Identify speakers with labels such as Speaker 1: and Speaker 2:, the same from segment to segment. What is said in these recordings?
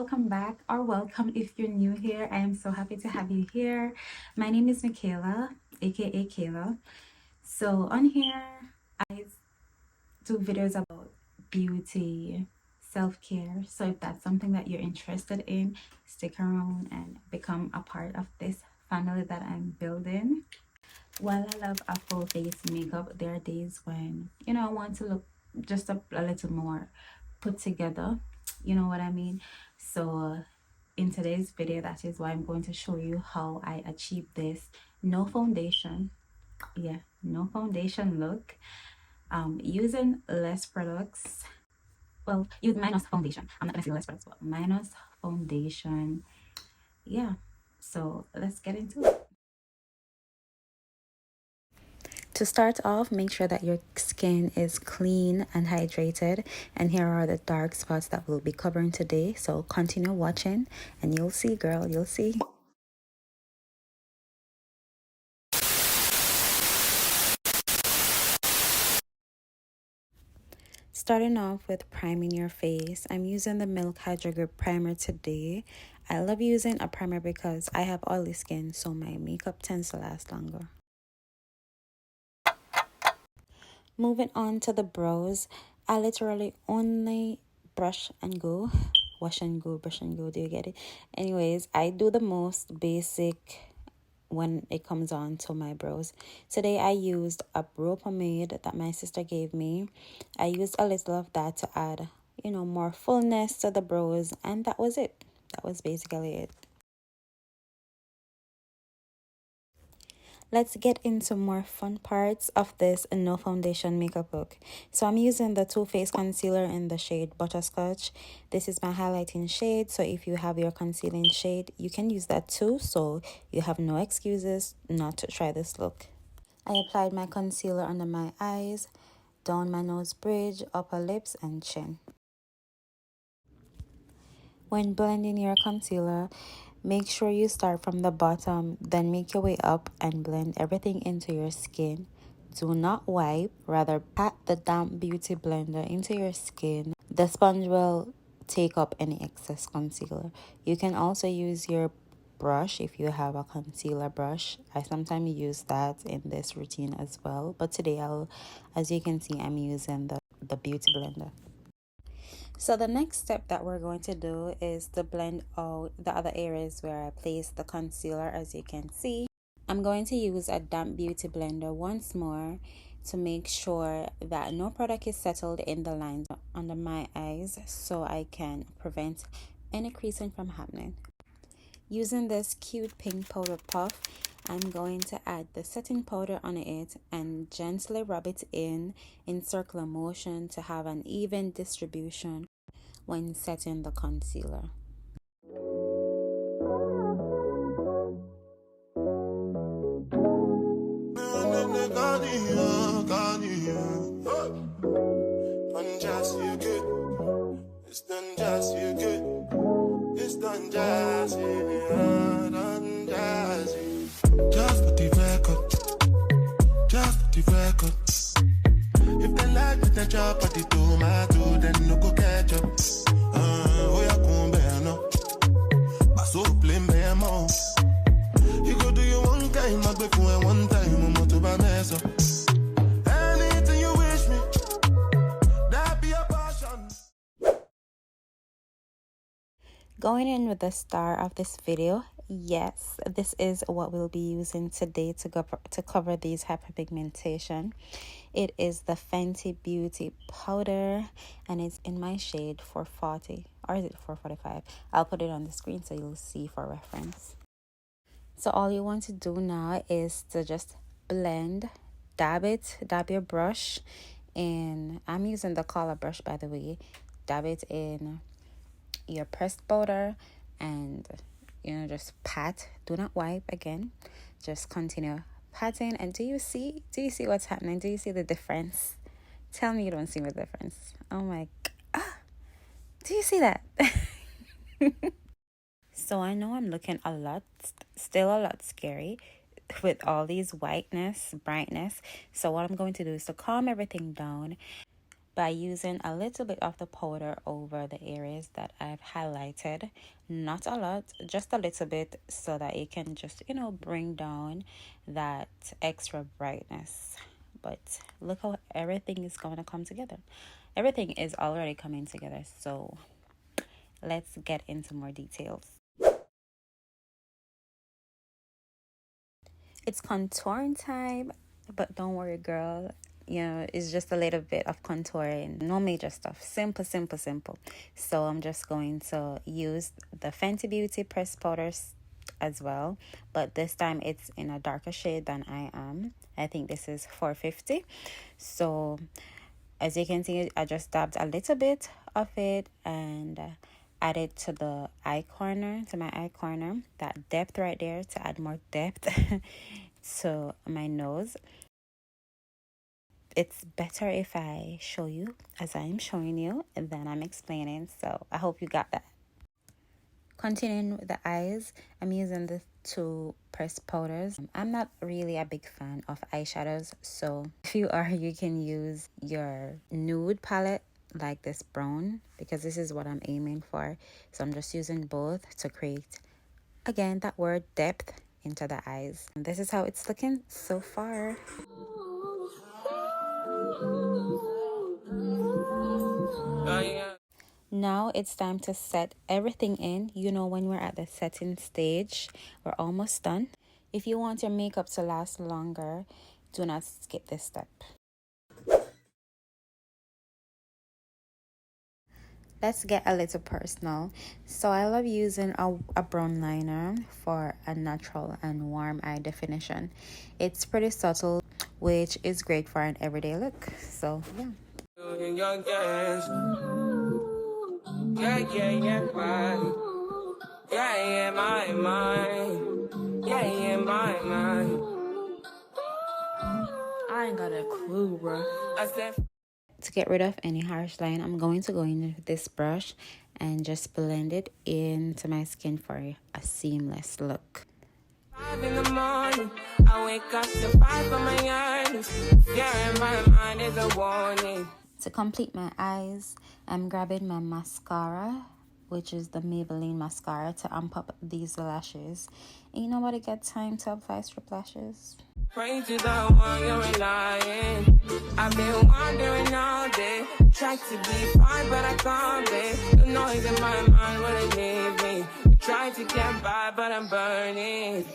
Speaker 1: welcome back, or welcome if you're new here. I am so happy to have you here. My name is Michaela, aka Kayla. So on here I do videos about beauty, self-care. So if that's something that you're interested in, stick around and become a part of this family that I'm building. While I love a full face makeup, there are days when I want to look just a little more put together. You know what I mean? So in today's video, that is why I'm going to show you how I achieve this no foundation, no foundation look, using less products. Well, use minus foundation. I'm not gonna say less products, but minus foundation. Yeah, so let's get into it. To start off, make sure that your skin is clean and hydrated. And here are the dark spots that we'll be covering today. So continue watching and you'll see, girl, you'll see. Starting off with priming your face, I'm using the Milk Hydro Grip Primer today. I love using a primer because I have oily skin, so my makeup tends to last longer. Moving on to the brows, I literally only brush and go. Wash and go, brush and go, do you get it? Anyways, I do the most basic when it comes on to my brows. Today I used a brow pomade that my sister gave me. I used a little of that to add, more fullness to the brows, and that was it. That was basically it. Let's get into more fun parts of this no foundation makeup look. So I'm using the Too Faced concealer in the shade Butterscotch. This is my highlighting shade, so if you have your concealing shade, you can use that too, so you have no excuses not to try this look. I applied my concealer under my eyes, down my nose bridge, upper lips, and chin. When blending your concealer, make sure you start from the bottom, then make your way up and blend everything into your skin. Do not wipe, rather pat the damp beauty blender into your skin. The sponge will take up any excess concealer. You can also use your brush if you have a concealer brush. I sometimes use that in this routine as well, but today as you can see, I'm using the beauty blender. So the next step that we're going to do is to blend out the other areas where I placed the concealer. As you can see, I'm going to use a damp beauty blender once more to make sure that no product is settled in the lines under my eyes, so I can prevent any creasing from happening. Using this cute pink powder puff, I'm going to add the setting powder on it and gently rub it in circular motion to have an even distribution when setting the concealer.
Speaker 2: Just for the record. If they like with the chop at the tomato, then no go catch up. Oh yeah, come bear no. I so blame bear more. You go do your one time, I go for one time, I'm to buy mess up. Anything you wish me, that be a passion.
Speaker 1: Going in with the star of this video, yes, this is what we'll be using today to cover these hyperpigmentation. It is the Fenty Beauty powder, and it's in my shade 440, or is it 445? I'll put it on the screen so you'll see for reference. So all you want to do now is to just blend, dab your brush, and I'm using the color brush, by the way. Dab it in your pressed powder and just pat. Do not wipe again, just continue patting. And do you see what's happening? Do you see the difference? Tell me you don't see the difference. Oh my god, do you see that? So I know I'm looking still a lot scary with all these brightness. So what I'm going to do is to calm everything down. by using a little bit of the powder over the areas that I've highlighted. Not a lot, just a little bit, so that it can just, bring down that extra brightness. But look how everything is going to come together. Everything is already coming together, so let's get into more details. It's contouring time, but don't worry, girl. It's just a little bit of contouring, no major stuff. Simple, simple, simple. So I'm just going to use the Fenty Beauty pressed powders as well, but this time it's in a darker shade than I am. I think this is 450. So as you can see, I just dabbed a little bit of it and added to the eye corner, to my eye corner, that depth right there, to add more depth to my nose. It's better if I show you as I'm showing you and then I'm explaining, so I hope you got that. Continuing with the eyes, I'm using the two pressed powders. I'm not really a big fan of eyeshadows, so if you are, you can use your nude palette like this brown, because this is what I'm aiming for. So I'm just using both to create, again, that word depth into the eyes. And this is how it's looking so far. Now it's time to set everything in. When we're at the setting stage, we're almost done. If you want your makeup to last longer, do not skip this step. Let's get a little personal. So I love using a brown liner for a natural and warm eye definition. It's pretty subtle, which is great for an everyday look. So yeah. I ain't got a clue, bro. To get rid of any harsh line, I'm going to go in with this brush and just blend it into my skin for a seamless look. 5 in the morning, I wake up to 5 on my earnings. Yeah, in my mind is a warning. To complete my eyes, I'm grabbing my mascara, which is the Maybelline mascara, to amp up these lashes. Ain't nobody got time to apply strip lashes. Pray to the one you're relying. I've been wandering all day, tried to be fine, but I can't be. The noise in my mind wouldn't leave me. Trying to get by, but I'm burning.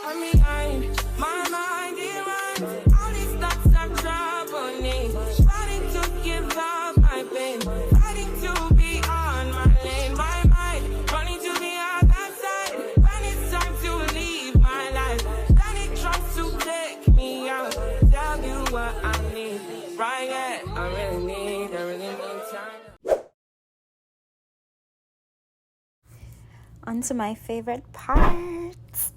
Speaker 1: I'm behind, my mind it runs. All these thoughts have troubled me. Starting to give up my pain, fighting to be on my lane. My mind running to the other side. When it's time to leave my life, then it tries to take me out. Tell you what I need, right? Yeah, I really need time. On to my favorite parts.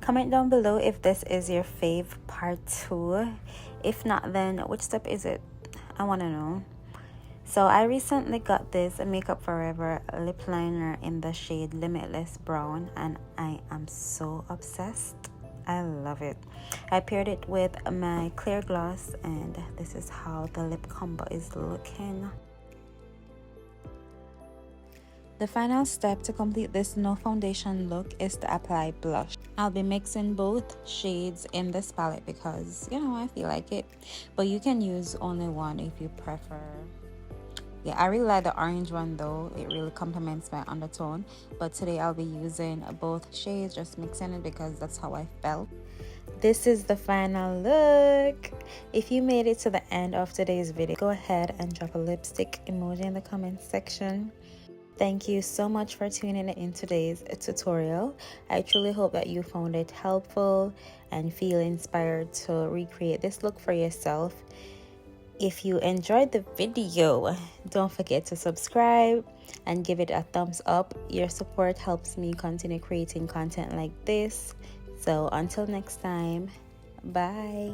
Speaker 1: Comment down below if this is your fave part 2. If not, then which step is it? I want to know. So I recently got this Makeup Forever lip liner in the shade Limitless Brown, and I am so obsessed. I love it. I paired it with my clear gloss, and this is how the lip combo is looking. The final step to complete this no foundation look is to apply blush. I'll be mixing both shades in this palette because, I feel like it. But you can use only one if you prefer. Yeah, I really like the orange one though. It really complements my undertone. But today I'll be using both shades, just mixing it because that's how I felt. This is the final look. If you made it to the end of today's video, go ahead and drop a lipstick emoji in the comment section. Thank you so much for tuning in today's tutorial. I truly hope that you found it helpful and feel inspired to recreate this look for yourself. If you enjoyed the video, don't forget to subscribe and give it a thumbs up. Your support helps me continue creating content like this. So until next time, bye.